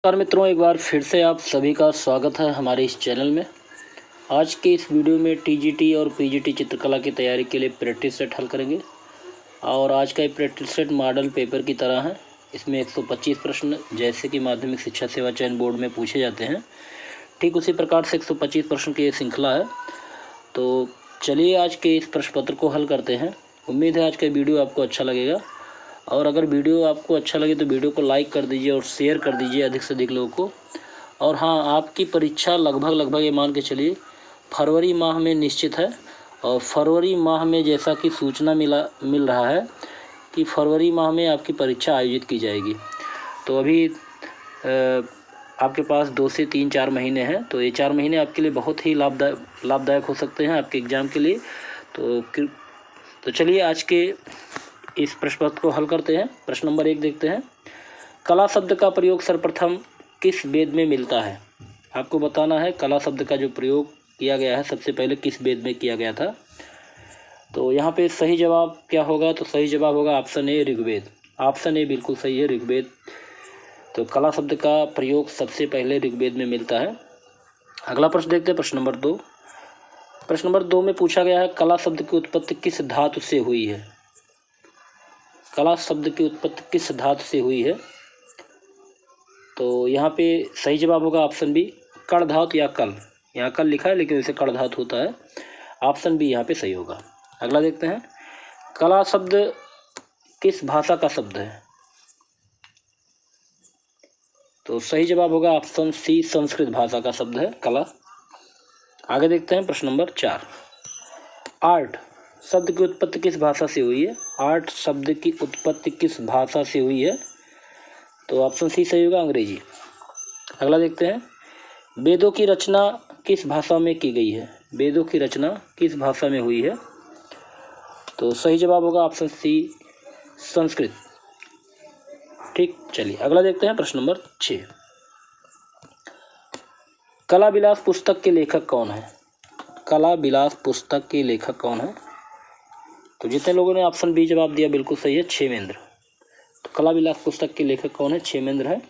नमस्कार मित्रों, एक बार फिर से आप सभी का स्वागत है हमारे इस चैनल में। आज के इस वीडियो में टीजीटी और पीजीटी चित्रकला की तैयारी के लिए प्रैक्टिस सेट हल करेंगे। और आज का ये प्रैक्टिस सेट मॉडल पेपर की तरह है। इसमें 125 प्रश्न जैसे कि माध्यमिक शिक्षा सेवा चयन बोर्ड में पूछे जाते हैं, ठीक उसी प्रकार से 125 प्रश्न की ये श्रृंखला है। तो चलिए आज के इस प्रश्न पत्र को हल करते हैं। उम्मीद है आज का वीडियो आपको अच्छा लगेगा, और अगर वीडियो आपको अच्छा लगे तो वीडियो को लाइक कर दीजिए और शेयर कर दीजिए अधिक से अधिक लोगों को। और हाँ, आपकी परीक्षा लगभग ये मान के चलिए फरवरी माह में निश्चित है। और फरवरी माह में जैसा कि सूचना मिल रहा है कि फरवरी माह में आपकी परीक्षा आयोजित की जाएगी। तो अभी आपके पास 2 से 3-4 महीने हैं, तो ये 4 महीने आपके लिए बहुत ही लाभदायक हो सकते हैं आपके एग्ज़ाम के लिए। तो चलिए आज के इस प्रश्न पत्र को हल करते हैं। प्रश्न नंबर 1 देखते हैं। कला शब्द का प्रयोग सर्वप्रथम किस वेद में मिलता है? आपको बताना है कला शब्द का जो प्रयोग किया गया है सबसे पहले किस वेद में किया गया था। तो यहाँ पे सही जवाब क्या होगा? तो सही जवाब होगा option A, Rigveda. Option A बिल्कुल सही है, ऋग्वेद। तो कला शब्द का प्रयोग सबसे पहले ऋग्वेद में मिलता है। अगला प्रश्न देखते हैं, प्रश्न नंबर 2। प्रश्न नंबर 2 में पूछा गया है कला शब्द की उत्पत्ति किस धातु से हुई है? कला शब्द की उत्पत्ति किस धातु से हुई है? तो यहाँ पे सही जवाब होगा ऑप्शन बी, कण धातु या कल। यहाँ कल लिखा है लेकिन वैसे कण धातु होता है। ऑप्शन बी यहाँ पे सही होगा। अगला देखते हैं, कला शब्द किस भाषा का शब्द है? तो सही जवाब होगा ऑप्शन सी, संस्कृत भाषा का शब्द है कला। आगे देखते हैं, प्रश्न नंबर 4। आर्ट शब्द की उत्पत्ति किस भाषा से हुई है? आर्ट शब्द की उत्पत्ति किस भाषा से हुई है? तो ऑप्शन सी सही होगा, अंग्रेजी। अगला देखते हैं, वेदों की रचना किस भाषा में की गई है? वेदों की रचना किस भाषा में हुई है? तो सही जवाब होगा ऑप्शन सी, संस्कृत। ठीक, चलिए अगला देखते हैं, प्रश्न नंबर 6। कला विलास पुस्तक के लेखक कौन है? कला विलास पुस्तक के लेखक कौन है? तो जितने लोगों ने ऑप्शन बी जवाब दिया बिल्कुल सही है, क्षेमेंद्र। तो कला विलास पुस्तक के लेखक कौन है? क्षेमेंद्र है।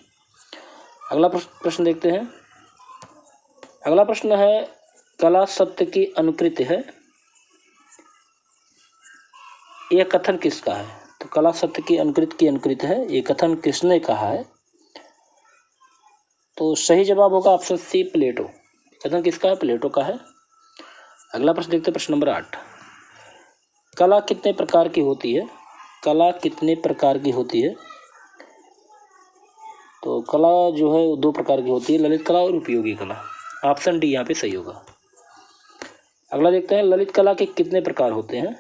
अगला प्रश्न देखते हैं। अगला प्रश्न है, कला शब्द की अनुकृति है, यह कथन किसका है? तो कला शब्द की अनुकृति है, ये कथन किसने कहा है? तो सही जवाब होगा ऑप्शन सी, प्लेटो। कथन किसका है? प्लेटो का है। अगला प्रश्न देखते हैं, प्रश्न नंबर 8। कला कितने प्रकार की होती है? कला कितने प्रकार की होती है? तो कला जो है वो 2 प्रकार की होती है, ललित कला और उपयोगी कला। ऑप्शन डी यहाँ पे सही होगा। अगला देखते हैं, ललित कला के कितने प्रकार होते हैं?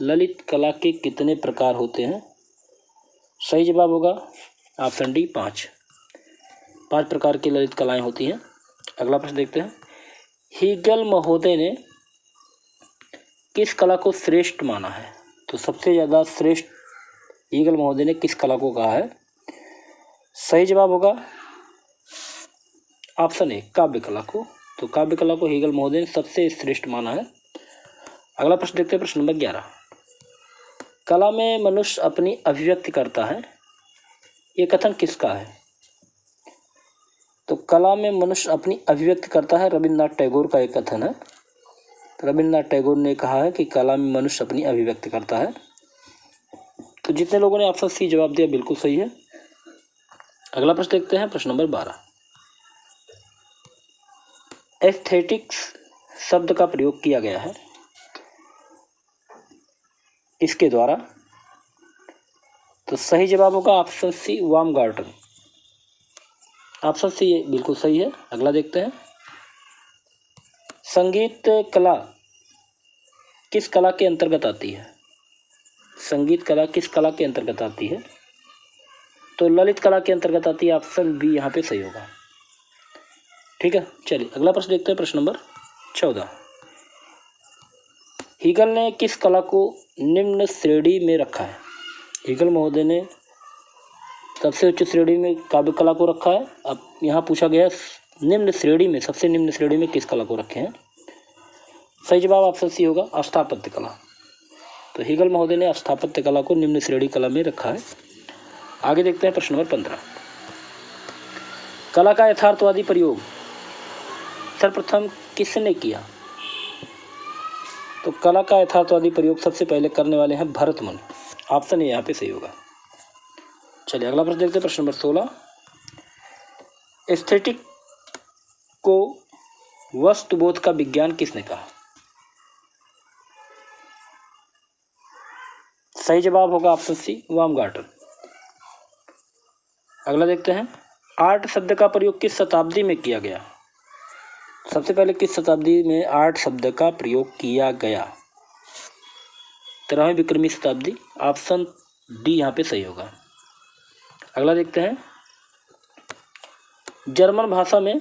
ललित कला के कितने प्रकार होते हैं? सही जवाब होगा ऑप्शन डी, 5 प्रकार की ललित कलाएं होती हैं। अगला प्रश्न देखते हैं, हीगल महोदय ने किस कला को श्रेष्ठ माना है? तो सबसे ज़्यादा श्रेष्ठ हीगल महोदय ने किस कला को कहा है? सही जवाब होगा ऑप्शन ए, काव्य कला को। तो काव्य कला को हीगल महोदय ने सबसे श्रेष्ठ माना है। अगला प्रश्न देखते हैं, प्रश्न नंबर 11। कला में मनुष्य अपनी अभिव्यक्ति करता है, ये कथन किसका है? तो कला में मनुष्य अपनी अभिव्यक्ति करता है, रविन्द्रनाथ टैगोर का एक कथन है। रविन्द्रनाथ टैगोर ने कहा है कि कला में मनुष्य अपनी अभिव्यक्ति करता है। तो जितने लोगों ने ऑप्शन सी जवाब दिया बिल्कुल सही है। अगला प्रश्न देखते हैं, प्रश्न नंबर 12। एस्थेटिक्स शब्द का प्रयोग किया गया है इसके द्वारा? तो सही जवाब होगा ऑप्शन सी, बाumgarten। ऑप्शन सी बिल्कुल सही है। अगला देखते हैं, संगीत कला किस कला के अंतर्गत आती है? संगीत कला किस कला के अंतर्गत आती है? तो ललित कला के अंतर्गत आती है। ऑप्शन बी यहाँ पे सही होगा। ठीक है, चलिए अगला प्रश्न देखते हैं, प्रश्न नंबर 14। हीगल ने किस कला को निम्न श्रेणी में रखा है? हीगल महोदय ने सबसे उच्च श्रेणी में काव्य कला को रखा है। अब यहाँ पूछा गया निम्न श्रेणी में, सबसे निम्न श्रेणी में किस कला को रखे हैं? सही जवाब ऑप्शन सी होगा, स्थापत्य कला। तो हीगल महोदय ने स्थापत्य कला को निम्न श्रेणी कला में रखा है। आगे देखते हैं, प्रश्न नंबर 15। कला का यथार्थवादी प्रयोग सर्वप्रथम किसने किया? तो कला का यथार्थवादी प्रयोग सबसे पहले करने वाले हैं भरत मुनि। ऑप्शन ए यहाँ पे सही होगा। चलिए अगला प्रश्न देखते हैं, प्रश्न नंबर 16। एस्थेटिक को वस्तुबोध का विज्ञान किसने कहा? सही जवाब होगा ऑप्शन सी, बाumgarten। अगला देखते हैं, आर्ट शब्द का प्रयोग किस शताब्दी में किया गया? सबसे पहले किस शताब्दी में आर्ट शब्द का प्रयोग किया गया? 13वीं विक्रमी शताब्दी। ऑप्शन डी यहाँ पे सही होगा। अगला देखते हैं, जर्मन भाषा में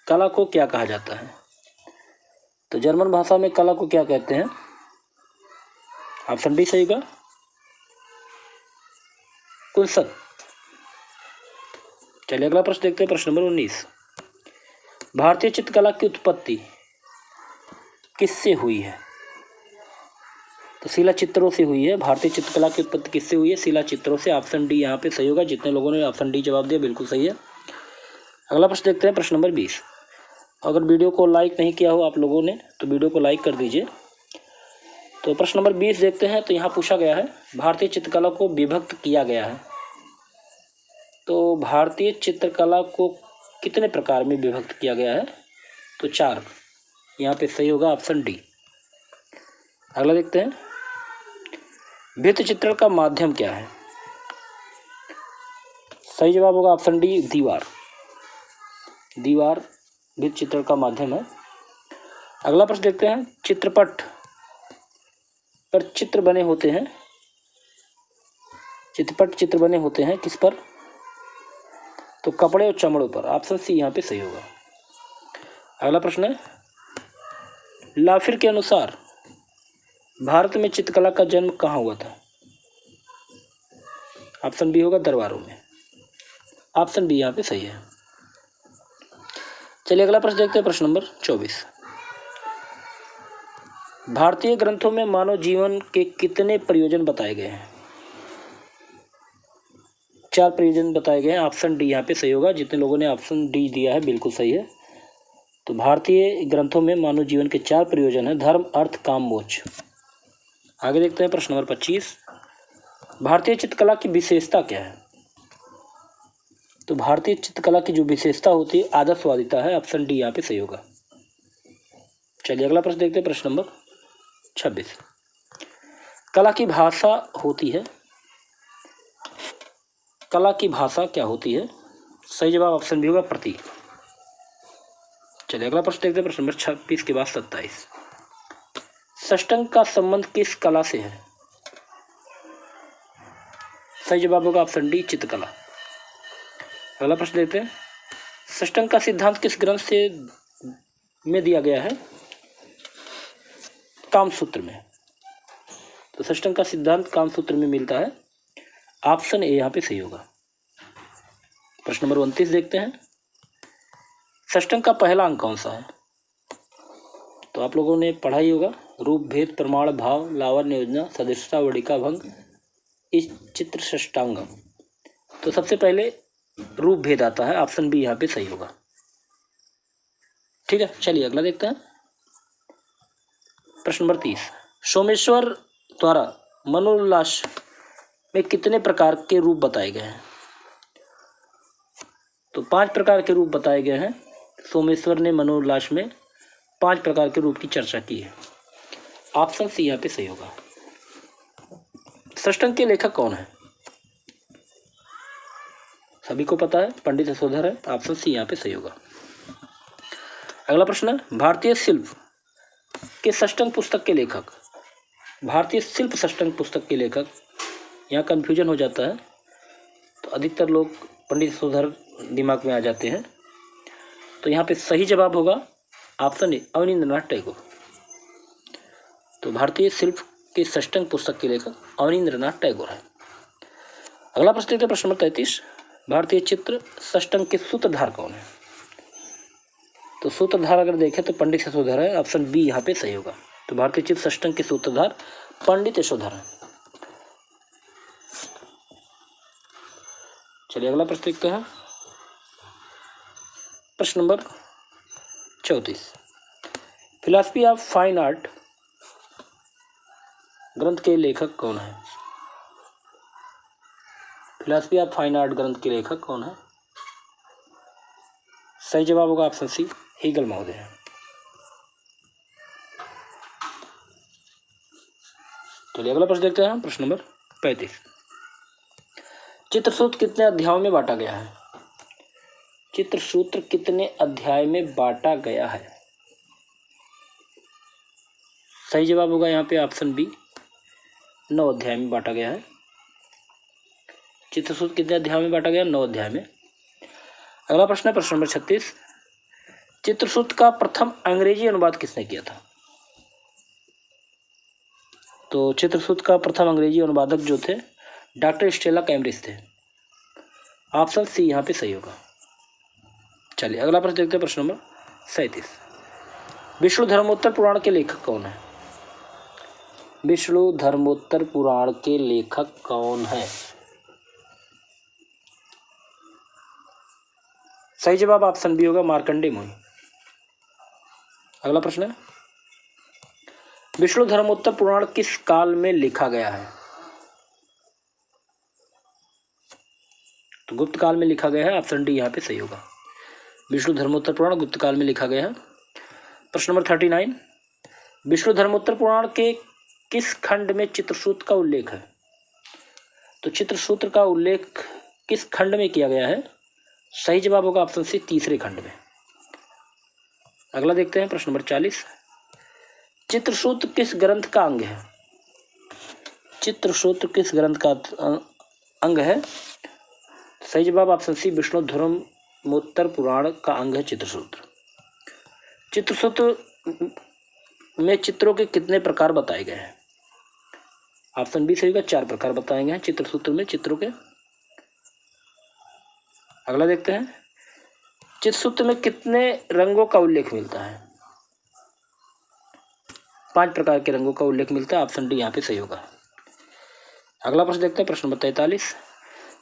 कला को क्या कहा जाता है? तो जर्मन भाषा में कला को क्या कहते हैं? ऑप्शन डी सही होगा, कुंस्ट। चलिए अगला प्रश्न देखते हैं, प्रश्न नंबर 19। भारतीय चित्रकला की उत्पत्ति किससे हुई है? तो शिला चित्रों से हुई है। भारतीय चित्रकला की उत्पत्ति किससे हुई है? शिला चित्रों से। ऑप्शन डी यहाँ पे सही होगा। जितने लोगों ने ऑप्शन डी जवाब दिया बिल्कुल सही है। अगला प्रश्न देखते हैं, प्रश्न नंबर 20। अगर वीडियो को लाइक नहीं किया हो आप लोगों ने तो वीडियो को लाइक कर दीजिए। तो प्रश्न नंबर 20 देखते हैं। तो यहाँ पूछा गया है, भारतीय चित्रकला को विभक्त किया गया है। तो भारतीय चित्रकला को कितने प्रकार में विभक्त किया गया है? तो 4। यहाँ पे सही होगा ऑप्शन डी। अगला देखते हैं, भित्ति चित्रण का माध्यम क्या है? सही जवाब होगा ऑप्शन डी, दीवार। दीवार भित्ति चित्रण का माध्यम है। अगला प्रश्न देखते हैं, चित्रपट पर चित्र बने होते हैं। चित्रपट चित्र बने होते हैं किस पर? तो कपड़े और चमड़ों पर। ऑप्शन सी यहाँ पे सही होगा। अगला प्रश्न है, लाफिर के अनुसार भारत में चित्रकला का जन्म कहाँ हुआ था? ऑप्शन बी होगा, दरबारों में। ऑप्शन बी यहाँ पे सही है। चलिए अगला प्रश्न देखते हैं, प्रश्न नंबर 24। भारतीय ग्रंथों में मानव जीवन के कितने प्रयोजन बताए गए हैं? 4 प्रयोजन बताए गए हैं। ऑप्शन डी यहाँ पे सही होगा। जितने लोगों ने ऑप्शन डी दिया है बिल्कुल सही है। तो भारतीय ग्रंथों में मानव जीवन के 4 प्रयोजन हैं, धर्म, अर्थ, काम, मोक्ष। आगे देखते हैं, प्रश्न नंबर 25। भारतीय चित्रकला की विशेषता क्या है? तो भारतीय चित्रकला की जो विशेषता होती है आदर्शवादिता है। ऑप्शन डी यहाँ पे सही होगा। चलिए अगला प्रश्न देखते हैं, प्रश्न नंबर 26। कला की भाषा होती है। कला की भाषा क्या होती है? सही जवाब ऑप्शन बी होगा, प्रतीक। चलिए अगला प्रश्न देखते हैं, प्रश्न नंबर 26 के बाद 27। षष्टंग का संबंध किस कला से है? सही जवाब होगा ऑप्शन डी, चित्रकला। अगला प्रश्न देखते हैं, षष्टंग का सिद्धांत किस ग्रंथ से में दिया गया है? कामसूत्र में। तो षष्टंग का सिद्धांत कामसूत्र में मिलता है। ऑप्शन ए यहाँ पे सही होगा। प्रश्न नंबर 29 देखते हैं, षष्टंग का पहला अंक कौन सा है? तो आप लोगों ने पढ़ा ही होगा, रूप, भेद, प्रमाण, भाव, लावण्य, योजना, सदृशता, वडिका, भंग, इस चित्र षष्टांगम। तो सबसे पहले रूप भेद आता है। ऑप्शन बी यहाँ पे सही होगा। ठीक है, चलिए अगला देखते हैं, प्रश्न नंबर 30। सोमेश्वर द्वारा मनोल्लास में कितने प्रकार के रूप बताए गए हैं? तो 5 प्रकार के रूप बताए गए हैं। सोमेश्वर ने मनोल्लास में 5 प्रकार के रूप की चर्चा की है। ऑप्शन सी यहाँ पे सही होगा। षष्टंग के लेखक कौन है? सभी को पता है, पंडित यशोधर है। ऑप्शन सी यहाँ पे सही होगा। अगला प्रश्न है, भारतीय शिल्प के षष्टंग पुस्तक के लेखक। भारतीय शिल्प षष्टंग पुस्तक के लेखक, यहाँ कन्फ्यूजन हो जाता है तो अधिकतर लोग पंडित यशोधर दिमाग में आ जाते हैं। तो यहाँ पे सही जवाब होगा ऑप्शन ए, अवनींद्रनाथ टैगोर। तो भारतीय शिल्प के षष्टंग पुस्तक के लेखक अवनींद्रनाथ टैगोर है। अगला प्रश्न देखते हैं, प्रश्न नंबर 33। भारतीय चित्र षष्टंग के सूत्रधार कौन है? तो सूत्रधार अगर देखें तो पंडित यशोधर है। ऑप्शन बी यहाँ पे सही होगा। तो भारतीय चित्र षष्टंग के सूत्रधार पंडित यशोधर है। चलिए अगला प्रश्न देखते हैं, प्रश्न number 34, philosophy of fine art ग्रंथ के लेखक कौन है? फिलॉसफी ऑफ फाइन आर्ट ग्रंथ के लेखक कौन है? सही जवाब होगा ऑप्शन सी, हीगल महोदय है। चलिए अगला प्रश्न देखते हैं, प्रश्न नंबर 35, चित्रसूत्र कितने अध्यायों में बांटा गया है? चित्रसूत्र कितने अध्याय में बांटा गया है? सही जवाब होगा यहाँ पे ऑप्शन बी, 9 अध्याय में बांटा गया है। चित्रसूत्र कितने अध्याय में बांटा गया? 9 अध्याय में। अगला प्रश्न है प्रश्न नंबर 36, चित्रसूत्र का प्रथम अंग्रेजी अनुवाद किसने किया था? तो चित्रसूत्र का प्रथम अंग्रेजी अनुवादक जो थे डॉक्टर स्टेला कैम्ब्रिज थे। ऑप्शन सी यहाँ पे सही होगा। चलिए अगला प्रश्न देखते हैं, प्रश्न नंबर 37, विष्णु धर्मोत्तर पुराण के लेखक कौन है? विष्णु धर्मोत्तर पुराण के लेखक कौन है? सही जवाब ऑप्शन बी होगा, मार्कंडेय मुनि। अगला प्रश्न है, विष्णु धर्मोत्तर पुराण किस काल में लिखा गया है? तो गुप्त काल में लिखा गया है। ऑप्शन डी यहाँ पे सही होगा। विष्णु धर्मोत्तर पुराण गुप्त काल में लिखा गया है। प्रश्न नंबर 39, विष्णु धर्मोत्तर पुराण के किस खंड में चित्रसूत्र का उल्लेख है? तो चित्रसूत्र का उल्लेख किस खंड में किया गया है? सही जवाब होगा ऑप्शन सी, तीसरे खंड में। अगला देखते हैं, प्रश्न नंबर 40, चित्रसूत्र किस ग्रंथ का अंग है? चित्रसूत्र किस ग्रंथ का अंग है? सही जवाब ऑप्शन सी, विष्णु धर्मोत्तर पुराण का अंग है चित्रसूत्र। चित्रसूत्र में चित्रों के कितने प्रकार बताए गए हैं? ऑप्शन बी सही होगा, 4 प्रकार बताए गए हैं चित्रसूत्र में चित्रों के। अगला देखते हैं, चित्रसूत्र में कितने रंगों का उल्लेख मिलता है? 5 प्रकार के रंगों का उल्लेख मिलता है। ऑप्शन डी यहाँ पे सही होगा। अगला प्रश्न देखते हैं, प्रश्न नंबर 43,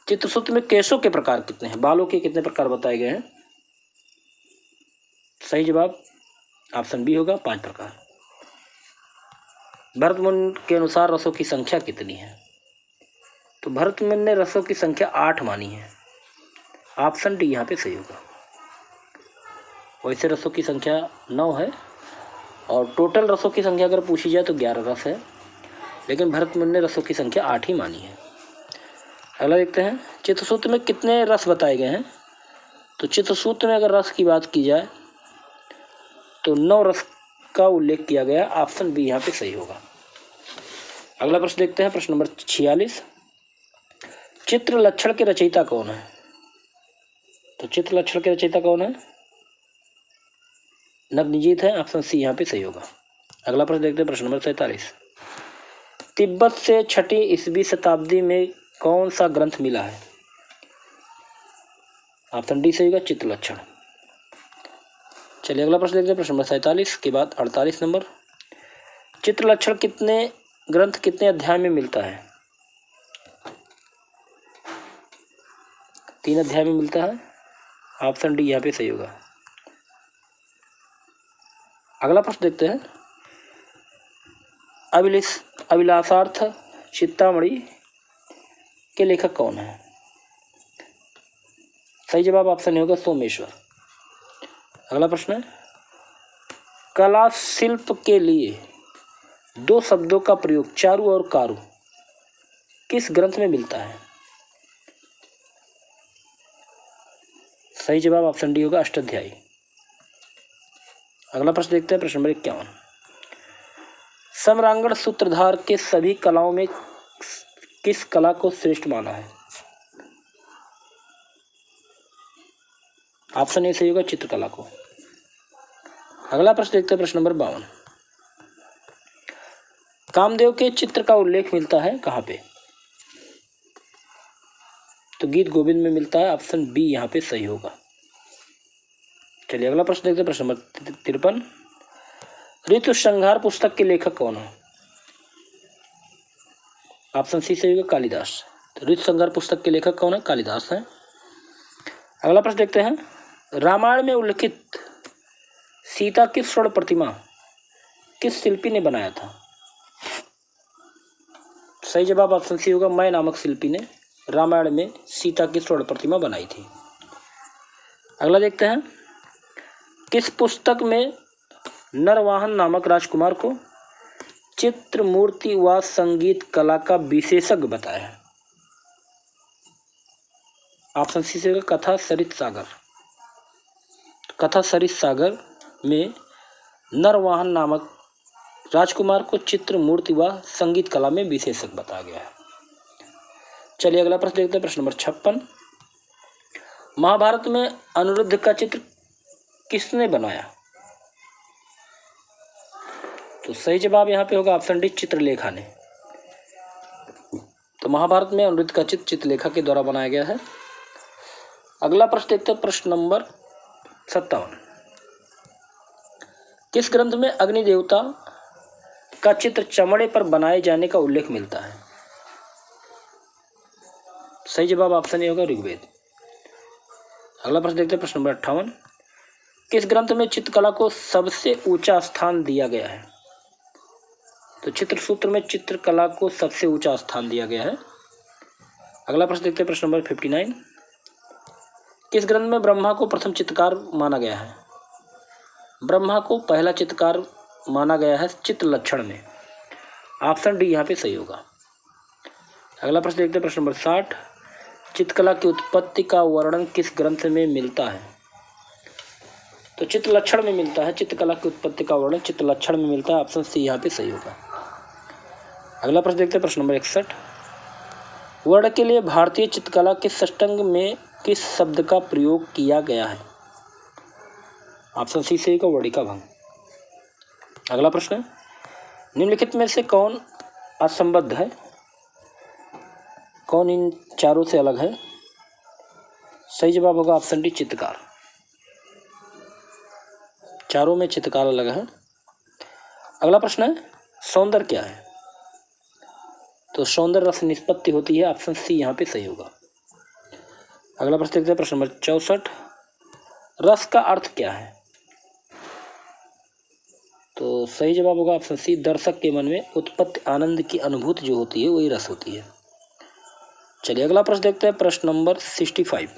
चित्रसूत्र में केशों के प्रकार कितने हैं? बालों के कितने प्रकार बताए गए हैं? सही जवाब ऑप्शन बी होगा, 5 प्रकार। भरत मुनि के अनुसार रसों की संख्या कितनी है? तो भरत मुनि ने रसों की संख्या 8 मानी है। ऑप्शन डी यहाँ पे सही होगा। वैसे रसों की संख्या 9 है और टोटल रसों की संख्या अगर पूछी जाए तो 11 रस है, लेकिन भरत मुनि ने रसों की संख्या 8 ही मानी है। अगला देखते हैं, चित्रसूत्र में कितने रस बताए गए हैं? तो चित्रसूत्र में अगर रस की बात की जाए तो 9 रस का उल्लेख किया गया। ऑप्शन बी यहाँ पे सही होगा। अगला प्रश्न देखते हैं, प्रश्न नंबर 46, चित्र लक्षण के रचयिता कौन है? तो चित्र लक्षण के रचयिता कौन है? नग्नजीत है। ऑप्शन सी यहाँ पे सही होगा। अगला प्रश्न देखते हैं, प्रश्न नंबर 47, तिब्बत से 6वीं ईस्वी शताब्दी में कौन सा ग्रंथ मिला है? ऑप्शन डी सही होगा, चित्र लक्षण। चलिए अगला प्रश्न देखते हैं, प्रश्न नंबर 47 के बाद 48 नंबर, चित्र लक्षण ग्रंथ कितने अध्याय में मिलता है? 3 अध्याय में मिलता है। ऑप्शन डी यहाँ पे सही होगा। अगला प्रश्न देखते हैं, अभिलाषार्थ चिंतामणि के लेखक कौन है? सही जवाब ऑप्शन ए होगा, सोमेश्वर। अगला प्रश्न है, कला शिल्प के लिए 2 शब्दों का प्रयोग चारु औरकारु किस ग्रंथ में मिलता है? सही जवाब ऑप्शन डी होगा, अष्टाध्यायी। अगला प्रश्न देखते हैं, प्रश्न नंबर 51, सम्रांगण सूत्रधार के सभी कलाओं में किस कला को श्रेष्ठ माना है? ऑप्शन ए सही होगा, चित्रकला को। अगला प्रश्न देखते हैं, प्रश्न नंबर 52, कामदेव के चित्र का उल्लेख मिलता है कहाँ पे? तो गीत गोविंद में मिलता है। ऑप्शन बी यहाँ पे सही होगा। चलिए अगला प्रश्न देखते हैं, प्रश्न नंबर 53, ऋतु संहार पुस्तक के लेखक कौन है? ऑप्शन सी सही होगा, कालिदास। तो ऋतु संहार पुस्तक के लेखक कौन है? कालिदास है। अगला प्रश्न देखते हैं, रामायण में उल्लिखित सीता की स्वर्ण प्रतिमा किस शिल्पी ने बनाया था? सही जवाब ऑप्शन सी होगा, मैं नामक शिल्पी ने रामायण में सीता की स्वर्ण प्रतिमा बनाई थी। अगला देखते हैं, किस पुस्तक में नरवाहन नामक राजकुमार को चित्र, मूर्ति व संगीत कला का विशेषज्ञ बताया है? ऑप्शन सी से कथा सरित सागर। कथा सरित सागर में नरवाहन नामक राजकुमार को चित्र, मूर्ति व संगीत कला में विशेषज्ञ बताया गया है। चलिए अगला प्रश्न देखते हैं, प्रश्न नंबर 56। महाभारत में अनिरुद्ध का चित्र किसने बनाया? तो सही जवाब यहाँ पे होगा ऑप्शन डी, चित्रलेखा ने। तो महाभारत में अनिरुद्ध का चित्र चित्रलेखा के द्वारा बनाया गया है। अगला प्रश्न देखते हैं, प्रश्न नंबर 57। किस ग्रंथ में अग्नि देवता का चित्र चमड़े पर बनाए जाने का उल्लेख मिलता है? सही जवाब ऑप्शन ए होगा, ऋग्वेद। अगला प्रश्न देखते हैं, प्रश्न नंबर 58। किस ग्रंथ में चित्रकला को सबसे ऊंचा स्थान दिया गया है? तो चित्र सूत्र में चित्रकला को सबसे ऊंचा स्थान दिया गया है। अगला प्रश्न देखते हैं, प्रश्न नंबर 59। किस ग्रंथ में ब्रह्मा को प्रथम चित्रकार माना गया है? ब्रह्मा को पहला चित्रकार माना गया है चित्र लक्षण में। ऑप्शन डी यहाँ पे सही होगा। अगला प्रश्न देखते हैं, प्रश्न नंबर 60। चित्रकला की उत्पत्ति का वर्णन किस ग्रंथ में मिलता है? तो चित्र लक्षण में मिलता है। चित्रकला की उत्पत्ति का वर्णन चित्र लक्षण में मिलता है। ऑप्शन सी यहाँ पे सही होगा। अगला प्रश्न देखते हैं, प्रश्न नंबर 61। वर्ण के लिए भारतीय चित्रकला के षष्ठांग में किस शब्द का प्रयोग किया गया है? ऑप्शन सी से होगा, वर्णिका भंग। अगला प्रश्न, निम्नलिखित में से कौन असंबद्ध है? कौन इन चारों से अलग है? सही जवाब होगा ऑप्शन डी, चित्रकार। चारों में चित्रकार अलग है। अगला प्रश्न है, सौंदर्य क्या है? तो सौंदर्य रस निष्पत्ति होती है। ऑप्शन सी यहाँ पे सही होगा। अगला प्रश्न देखते हैं, प्रश्न नंबर 64। रस का अर्थ क्या है? तो सही जवाब होगा ऑप्शन सी, दर्शक के मन में उत्पत्ति आनंद की अनुभूति जो होती है वही रस होती है। चलिए अगला प्रश्न देखते हैं, प्रश्न नंबर 65।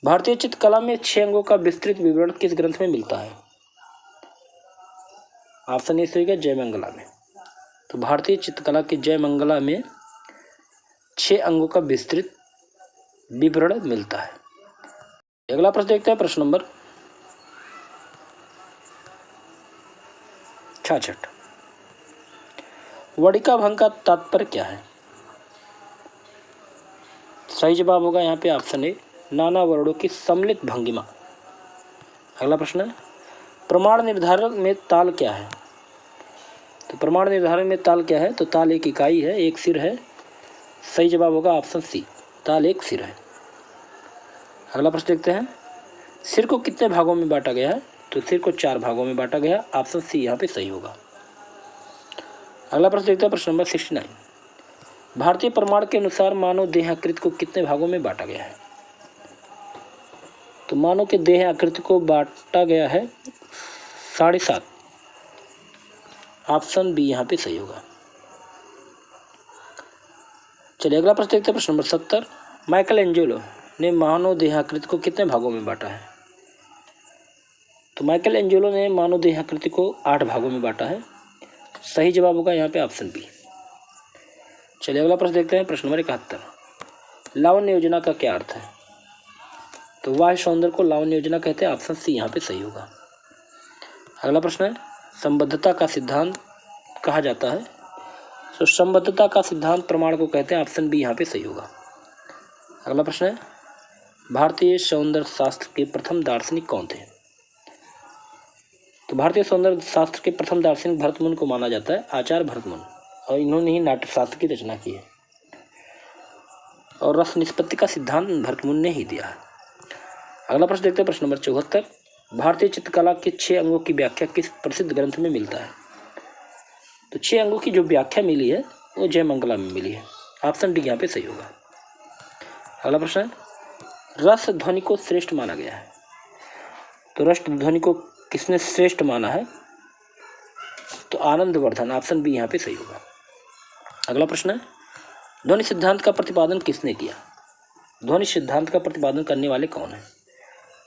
भारतीय चित्रकला में 6 अंगों का विस्तृत विवरण किस ग्रंथ में मिलता है? ऑप्शन ए सही है, जयमंगला में। तो भारतीय चित्रकला की जयमंगला में 6 अंगों का विस्तृत विवरण मिलता है। अगला प्रश्न देखते हैं, प्रश्न नंबर 66। वर्णिका भंग का तात्पर्य क्या है? सही जवाब होगा यहाँ पे ऑप्शन ए, नाना वर्णों की सम्मिलित भंगिमा। अगला प्रश्न है, प्रमाण निर्धारण में ताल क्या है? तो प्रमाण निर्धारण में ताल क्या है? तो ताल एक इकाई है, एक सिर है। सही जवाब होगा ऑप्शन सी, ताल एक सिर है। अगला प्रश्न देखते हैं, सिर को कितने भागों में बांटा गया है? तो सिर को 4 भागों में बांटा गया। ऑप्शन सी यहाँ पे सही होगा। अगला प्रश्न देखते हैं, प्रश्न नंबर 69। भारतीय प्रमाण के अनुसार मानव देह आकृति को कितने भागों में बांटा गया है? तो मानव के देह आकृति को बांटा गया है 7.5। ऑप्शन बी यहाँ पे सही होगा। चलिए अगला प्रश्न देखते हैं, प्रश्न नंबर 70। माइकल एंजेलो ने मानव देहाकृति को कितने भागों में बांटा है? तो माइकल एंजेलो ने मानव देहाकृति को 8 भागों में बांटा है। सही जवाब होगा यहाँ पे ऑप्शन बी। चलिए अगला प्रश्न देखते हैं, प्रश्न नंबर 71। लावण्य योजना का क्या अर्थ है? तो वाह्य सौंदर्य को लावण्य योजना कहते हैं। ऑप्शन सी यहाँ पे सही होगा। अगला प्रश्न है, संबद्धता का सिद्धांत कहा जाता है? तो संबद्धता का सिद्धांत प्रमाण को कहते हैं। ऑप्शन बी यहाँ पे सही होगा। अगला प्रश्न है, भारतीय सौंदर्य शास्त्र के प्रथम दार्शनिक कौन थे? तो भारतीय सौंदर्य शास्त्र के प्रथम दार्शनिक भरतमुनि को माना जाता है, आचार्य भरतमुनि, और इन्होंने ही नाट्यशास्त्र की रचना की है और रस निष्पत्ति का सिद्धांत भरतमुनि ने ही दिया है। अगला प्रश्न देखते हैं, प्रश्न नंबर 74। भारतीय चित्रकला के 6 अंगों की व्याख्या किस प्रसिद्ध ग्रंथ में मिलता है? तो 6 अंगों की जो व्याख्या मिली है वो जयमंगला में मिली है। ऑप्शन डी यहाँ पे सही होगा। अगला प्रश्न है, रस ध्वनि को श्रेष्ठ माना गया है? तो रस ध्वनि को किसने श्रेष्ठ माना है? तो आनंदवर्धन, ऑप्शन बी यहाँ पे सही होगा। अगला प्रश्न है, ध्वनि सिद्धांत का प्रतिपादन किसने किया? ध्वनि सिद्धांत का प्रतिपादन करने वाले कौन है?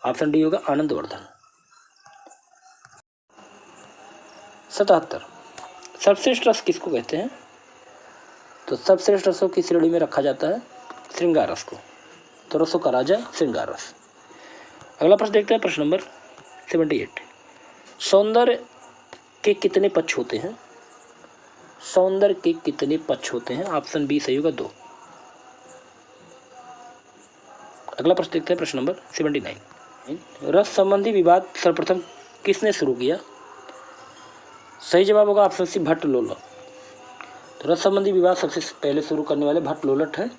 ऑप्शन डी होगा आनंदवर्धन। 77, सर्वश्रेष्ठ रस किसको कहते हैं? तो सर्वश्रेष्ठ रसों की श्रेणी में रखा जाता है श्रृंगार रस को। तो रसों का राजा श्रृंगार रस। अगला प्रश्न देखते हैं, प्रश्न नंबर 78, सौंदर्य के कितने पक्ष होते हैं? सौंदर्य के कितने पक्ष होते हैं? ऑप्शन बी सही होगा 2। अगला प्रश्न देखते हैं, प्रश्न नंबर 79, रस संबंधी विवाद सर्वप्रथम किसने शुरू किया? सही जवाब होगा ऑप्शन सी भट्ट लोलट। तो रस संबंधी विवाद सबसे पहले शुरू करने वाले भट्ट लोलट हैं।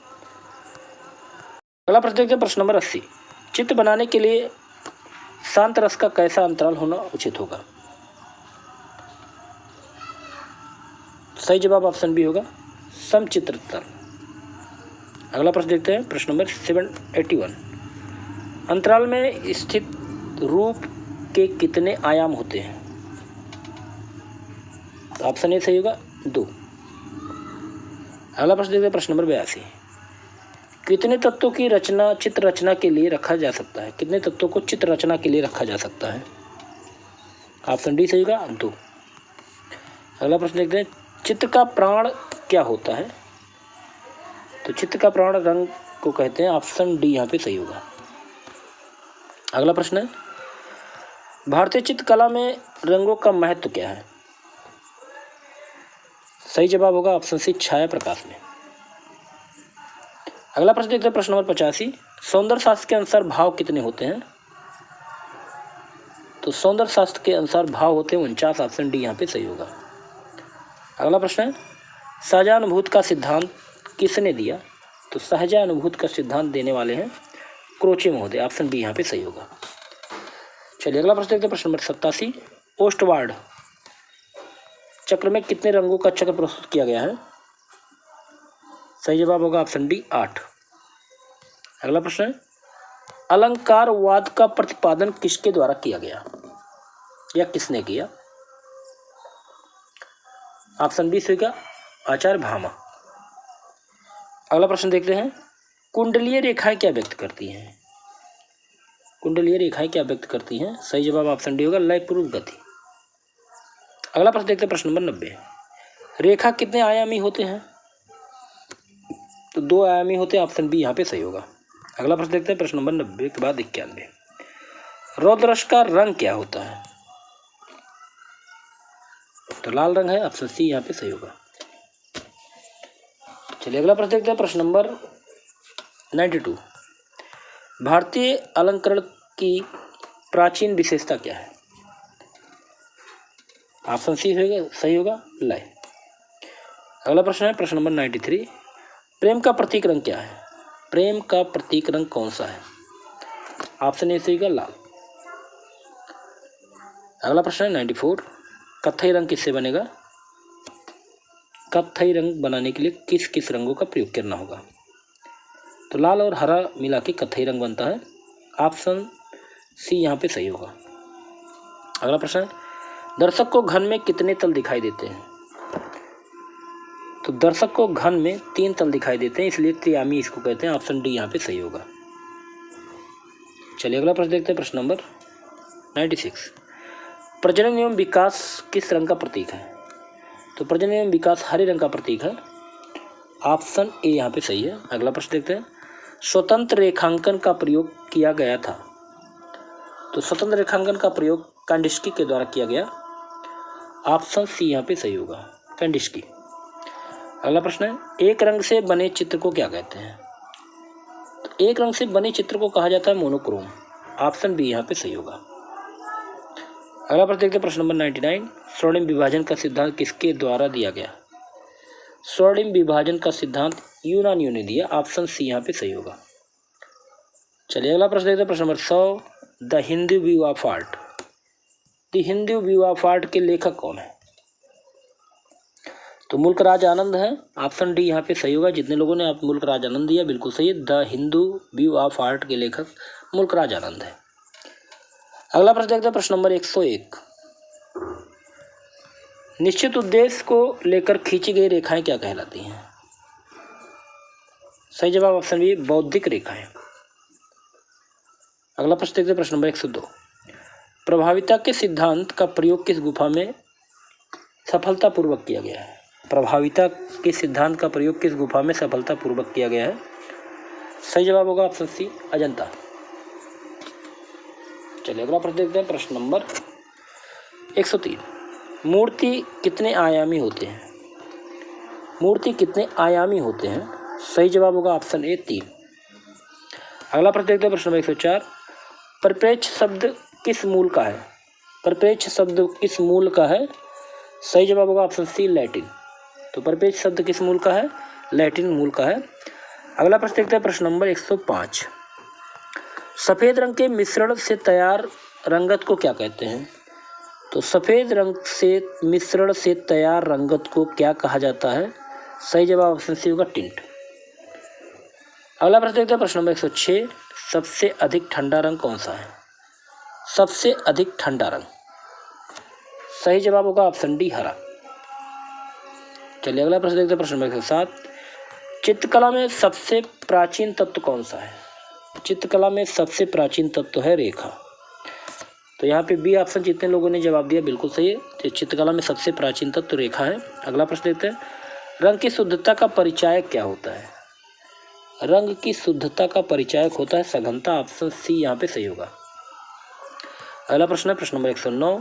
अगला प्रश्न देखते हैं, प्रश्न नंबर 80, चित्र बनाने के लिए शांत रस का कैसा अंतराल होना उचित होगा? सही जवाब ऑप्शन बी होगा समचित्र तल। अगला प्रश्न देखते हैं, प्रश्न नंबर 81, अंतराल में स्थित रूप के कितने आयाम होते हैं? ऑप्शन ए सही होगा 2। अगला प्रश्न देखते हैं, प्रश्न नंबर 82, कितने तत्वों की रचना चित्र रचना के लिए रखा जा सकता है? कितने तत्वों को चित्र रचना के लिए रखा जा सकता है? ऑप्शन डी सही होगा 2। अगला प्रश्न देखते हैं, चित्र का प्राण क्या होता है? तो चित्र का प्राण रंग को कहते हैं। ऑप्शन डी यहाँ पे सही होगा। अगला प्रश्न है, भारतीय चित्रकला में रंगों का महत्व क्या है? सही जवाब होगा ऑप्शन सी छाया प्रकाश में। अगला प्रश्न देखते हैं, प्रश्न नंबर 85, सौंदर्य शास्त्र के अनुसार भाव कितने होते हैं? तो सौंदर्य शास्त्र के अनुसार भाव होते हैं 49। ऑप्शन डी यहाँ पे सही होगा। अगला प्रश्न है, सहजानुभूत का सिद्धांत किसने दिया? तो सहजानुभूत का सिद्धांत देने वाले हैं क्रोचे महोदय। ऑप्शन बी यहाँ पे सही होगा। चलिए अगला प्रश्न देखते हैं, प्रश्न नंबर 87, ओस्टवार्ड चक्र में कितने रंगों का चक्र प्रस्तुत किया गया है? सही जवाब होगा ऑप्शन डी 8। अगला प्रश्न है, अलंकारवाद का प्रतिपादन किसके द्वारा किया गया या किसने किया? ऑप्शन बी सही होगा आचार्य भामा। अगला प्रश्न देखते हैं, कुंडलीय रेखाएं क्या व्यक्त करती हैं? कुंडलीय रेखाएं क्या व्यक्त करती हैं? सही जवाब ऑप्शन डी होगा लयपूर्वक गति। अगला प्रश्न देखते हैं, प्रश्न नंबर 90, रेखा कितने आयामी होते हैं? तो 2 आयामी होते हैं। ऑप्शन बी यहाँ पे सही होगा। अगला प्रश्न देखते हैं, प्रश्न नंबर 90 के बाद 91, रौद्र रस का रंग क्या होता है? तो लाल रंग है। ऑप्शन सी यहाँ पे सही होगा। चलिए अगला प्रश्न देखते हैं, प्रश्न नंबर 92, भारतीय अलंकरण की प्राचीन विशेषता क्या है? ऑप्शन सी सही होगा लय। अगला प्रश्न है, प्रश्न नंबर 93, प्रेम का प्रतीक रंग क्या है? प्रेम का प्रतीक रंग कौन सा है? ऑप्शन ए सही होगा लाल। अगला प्रश्न है 94, कत्थई रंग किससे बनेगा? कत्थई रंग बनाने के लिए किस किस रंगों का प्रयोग करना होगा? तो लाल और हरा मिला के कत्थई रंग बनता है। ऑप्शन सी यहाँ पे सही होगा। अगला प्रश्न है, दर्शक को घन में कितने तल दिखाई देते हैं? तो दर्शक को घन में 3 तल दिखाई देते हैं, इसलिए त्रियामी इसको कहते हैं। ऑप्शन डी यहाँ पे सही होगा। चलिए अगला प्रश्न देखते हैं, प्रश्न नंबर 96, प्रजनन एवं विकास किस रंग का प्रतीक है? तो प्रजनन एवं विकास हरे रंग का प्रतीक है। ऑप्शन ए यहाँ पे सही है। अगला प्रश्न देखते हैं, स्वतंत्र रेखांकन का प्रयोग किया गया था? तो स्वतंत्र रेखांकन का प्रयोग कांडिस्की के द्वारा किया गया। ऑप्शन सी यहाँ पे सही होगा कांडिस्की। अगला प्रश्न है, एक रंग से बने चित्र को क्या कहते हैं? तो एक रंग से बने चित्र को कहा जाता है मोनोक्रोम। ऑप्शन बी यहाँ पे सही होगा। अगला प्रश्न देखते हैं, प्रश्न नंबर 99, स्वर्णिम विभाजन का सिद्धांत किसके द्वारा दिया गया? स्वर्णिम विभाजन का सिद्धांत यूनानियों ने दिया। ऑप्शन सी यहाँ पे सही होगा। चलिए अगला प्रश्न देखते हैं, प्रश्न number 100, the Hindu view of art. The Hindu view of art के लेखक कौन है? तो मुल्क राज आनंद है, ऑप्शन डी यहाँ पे सही होगा। जितने लोगों ने आप मुल्क राज आनंद दिया बिल्कुल सही है। The Hindu view of art के लेखक मुल्क राज आनंद है। अगला प्रश्न देखते हैं, प्रश्न नंबर 101। निश्चित उद्देश्य को लेकर खींची गई रेखाएं क्या कहलाती हैं? सही जवाब ऑप्शन बी बौद्धिक रेखाएं। अगला प्रश्न देखते हैं, प्रश्न नंबर 102। प्रभाविता के सिद्धांत का प्रयोग किस गुफा में सफलतापूर्वक किया गया है? प्रभाविता के सिद्धांत का प्रयोग किस गुफा में सफलतापूर्वक किया गया है? सही जवाब होगा ऑप्शन सी अजंता। चलिए अगला प्रश्न देखते हैं, प्रश्न नंबर 103। मूर्ति कितने आयामी होते हैं? मूर्ति कितने आयामी होते हैं? सही जवाब होगा ऑप्शन ए 3। अगला प्रश्न देखते हैं, प्रश्न नंबर 104। परिप्रेक्ष्य शब्द किस मूल का है? परिप्रेक्ष्य शब्द किस मूल का है? सही जवाब होगा ऑप्शन सी लैटिन। तो परिप्रेक्ष्य शब्द किस मूल का है? लैटिन मूल का है। अगला प्रश्न देखते हैं, प्रश्न नंबर 105। सफ़ेद रंग के मिश्रण से तैयार रंगत को क्या कहते हैं? तो सफ़ेद रंग से मिश्रण से तैयार रंगत को क्या कहा जाता है? सही जवाब ऑप्शन सी होगा टिंट। अगला प्रश्न देखते हैं, प्रश्न नंबर 106। सबसे अधिक ठंडा रंग कौन सा है? सबसे अधिक ठंडा रंग, सही जवाब होगा ऑप्शन डी हरा। चलिए अगला प्रश्न देखते हैं, प्रश्न नंबर 107। चित्रकला में सबसे प्राचीन तत्व कौन सा है? चित्रकला में सबसे प्राचीन तत्व है रेखा। तो यहाँ पे बी ऑप्शन जितने लोगों ने जवाब दिया बिल्कुल सही है। तो चित्रकला में सबसे प्राचीन तत्व रेखा है। अगला प्रश्न देखते हैं, रंग की शुद्धता का परिचायक क्या होता है? रंग की शुद्धता का परिचायक होता है सघनता। ऑप्शन सी यहाँ पे सही होगा। अगला प्रश्न है, प्रश्न नंबर 109।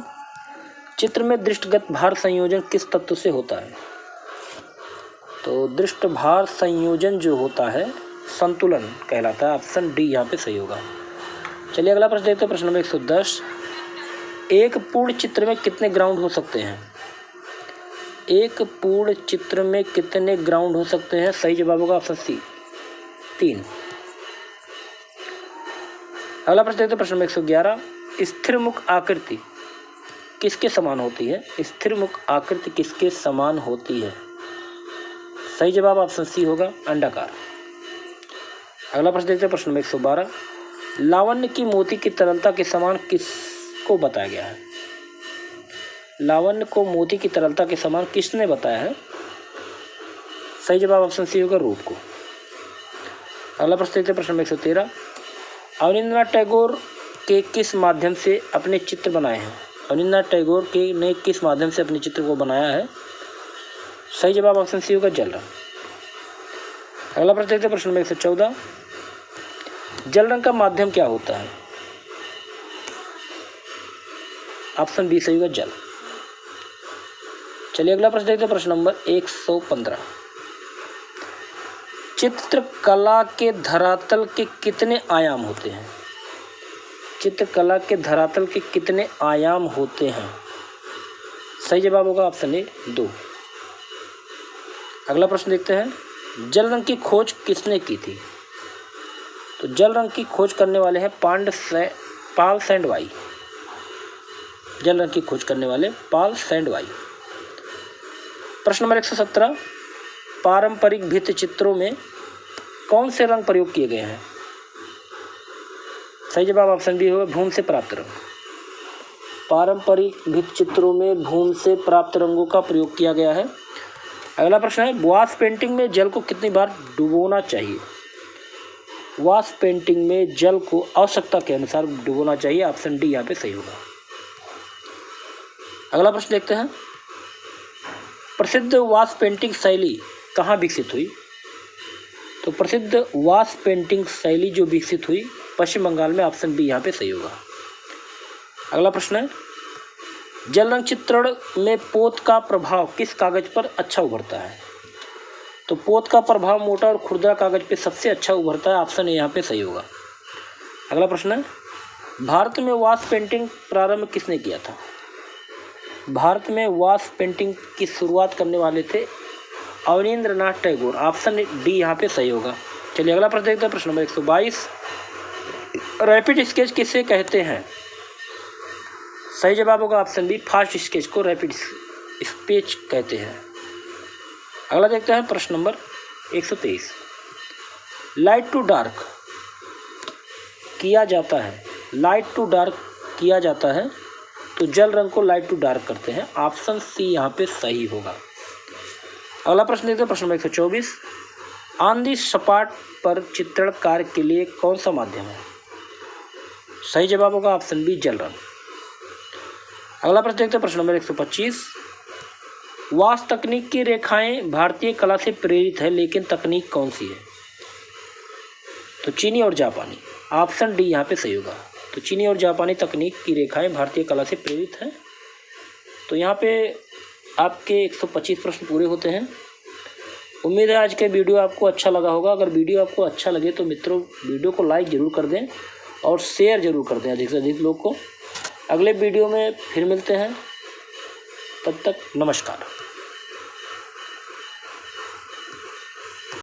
चित्र में दृष्टिगत भार संयोजन किस तत्व से होता है? तो दृष्ट भार संयोजन जो होता है संतुलन कहलाता है। ऑप्शन डी यहाँ पे सही होगा। चलिए अगला प्रश्न देखते हैं, प्रश्न नंबर 110। एक पूर्ण चित्र में कितने ग्राउंड हो सकते हैं? एक पूर्ण चित्र में कितने ग्राउंड हो सकते हैं? सही जवाब होगा ऑप्शन सी 3। अगला प्रश्न देखते हैं, प्रश्न नंबर 111। स्थिर मुख आकृति किसके समान होती है? स्थिर मुख आकृति किसके समान होती है? सही जवाब ऑप्शन सी होगा अंडाकार। अगला प्रश्न देखते हैं, प्रश्न नंबर 112। लावण्य की मोती की तरलता के समान किसको बताया गया है? लावण्य को मोती की तरलता के समान किसने बताया है? सही जवाब ऑप्शन सी होगा रूप को। अगला प्रश्न देखते हैं, प्रश्न नंबर 113। अवनींद्रनाथ टैगोर के किस माध्यम से अपने चित्र बनाए हैं? अवनींद्रनाथ टैगोर के ने किस माध्यम से अपने चित्र को बनाया है? सही जवाब ऑप्शन सी होगा जल रंग। अगला प्रश्न देखते हैं, प्रश्न नंबर 114। जल रंग का माध्यम क्या होता है? ऑप्शन बी सही होगा जल। चलिए अगला प्रश्न देखते हैं, प्रश्न नंबर 115। चित्रकला के धरातल के कितने आयाम होते हैं? चित्रकला के धरातल के कितने आयाम होते हैं? सही जवाब होगा ऑप्शन ए 2। अगला प्रश्न देखते हैं, जल रंग की खोज किसने की थी? तो जल रंग की खोज करने वाले हैं पाल सैंडवाई। जल रंग की खोज करने वाले पाल सैंडवाई। प्रश्न नंबर 117। पारंपरिक भित्ति चित्रों में कौन से रंग प्रयोग किए गए हैं? सही जवाब ऑप्शन बी होगा भूम से प्राप्त रंग। पारंपरिक भित्ति चित्रों में भूम से प्राप्त रंगों का प्रयोग किया गया है। अगला प्रश्न है, वाश पेंटिंग में जल को कितनी बार डुबोना चाहिए? वाश पेंटिंग में जल को आवश्यकता के अनुसार डुबोना चाहिए। ऑप्शन डी यहाँ पे सही होगा। अगला प्रश्न देखते हैं, प्रसिद्ध वाश पेंटिंग शैली कहाँ विकसित हुई? तो प्रसिद्ध वाश पेंटिंग शैली जो विकसित हुई पश्चिम बंगाल में। ऑप्शन बी यहाँ पे सही होगा। अगला प्रश्न है, जल रंग चित्रण में पोत का प्रभाव किस कागज पर अच्छा उभरता है? तो पोत का प्रभाव मोटा और खुरदरा कागज पे सबसे अच्छा उभरता है। ऑप्शन ए यहाँ पे सही होगा। अगला प्रश्न है, भारत में वाश पेंटिंग प्रारंभ किसने किया था? भारत में वाश पेंटिंग की शुरुआत करने वाले थे अवनींद्रनाथ टैगोर। ऑप्शन डी यहाँ पे सही होगा। चलिए अगला प्रश्न देखते हैं, प्रश्न नंबर 122। रैपिड स्केच किसे कहते हैं? सही जवाब होगा ऑप्शन बी फास्ट स्केच को रैपिड स्केच कहते हैं। अगला देखते हैं प्रश्न नंबर 123। लाइट टू डार्क किया जाता है, लाइट टू डार्क किया जाता है तो जल रंग को लाइट टू डार्क करते हैं। ऑप्शन सी यहाँ पे सही होगा। अगला प्रश्न देखते हैं प्रश्न नंबर 124। आंधी सपाट पर चित्रण कार्य के लिए कौन सा माध्यम है? सही जवाब होगा ऑप्शन बी जल रंग। अगला प्रश्न देखते हैं प्रश्न नंबर 125। वास्तु तकनीक की रेखाएं भारतीय कला से प्रेरित है लेकिन तकनीक कौन सी है? तो चीनी और जापानी। ऑप्शन डी यहाँ पे सही होगा। तो चीनी और जापानी तकनीक की रेखाएं भारतीय कला से प्रेरित हैं। तो यहाँ पे आपके 125 प्रश्न पूरे होते हैं। उम्मीद है आज का वीडियो आपको अच्छा लगा होगा। अगर वीडियो आपको अच्छा लगे तो मित्रों वीडियो को लाइक ज़रूर कर दें और शेयर ज़रूर कर दें अधिक से अधिक लोग को। अगले वीडियो में फिर मिलते हैं, तब तक नमस्कार।